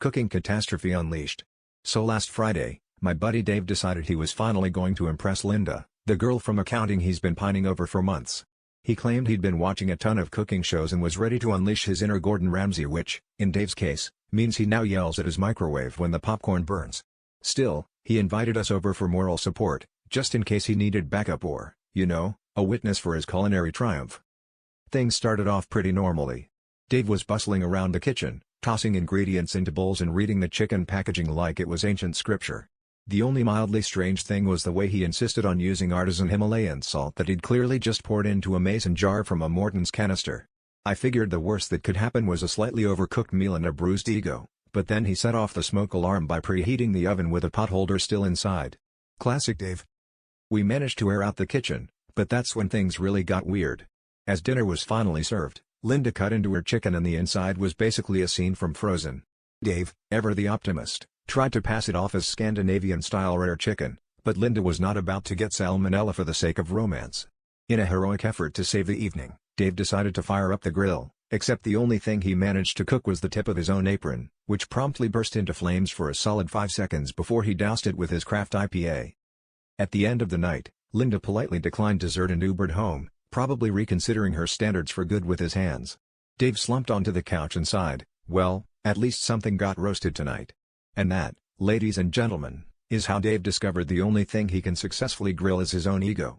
Cooking catastrophe unleashed. So last Friday, my buddy Dave decided he was finally going to impress Linda, the girl from accounting he's been pining over for months. He claimed he'd been watching a ton of cooking shows and was ready to unleash his inner Gordon Ramsay, which, in Dave's case, means he now yells at his microwave when the popcorn burns. Still, he invited us over for moral support, just in case he needed backup or, a witness for his culinary triumph. Things started off pretty normally. Dave was bustling around the kitchen, tossing ingredients into bowls and reading the chicken packaging like it was ancient scripture. The only mildly strange thing was the way he insisted on using artisan Himalayan salt that he'd clearly just poured into a mason jar from a Morton's canister. I figured the worst that could happen was a slightly overcooked meal and a bruised ego, but then he set off the smoke alarm by preheating the oven with a potholder still inside. Classic Dave. We managed to air out the kitchen, but that's when things really got weird. As dinner was finally served, Linda cut into her chicken and the inside was basically a scene from Frozen. Dave, ever the optimist, tried to pass it off as Scandinavian-style rare chicken, but Linda was not about to get salmonella for the sake of romance. In a heroic effort to save the evening, Dave decided to fire up the grill, except the only thing he managed to cook was the tip of his own apron, which promptly burst into flames for a solid 5 seconds before he doused it with his craft IPA. At the end of the night, Linda politely declined dessert and Ubered home, probably reconsidering her standards for good with his hands. Dave slumped onto the couch and sighed, well, at least something got roasted tonight. And that, ladies and gentlemen, is how Dave discovered the only thing he can successfully grill is his own ego.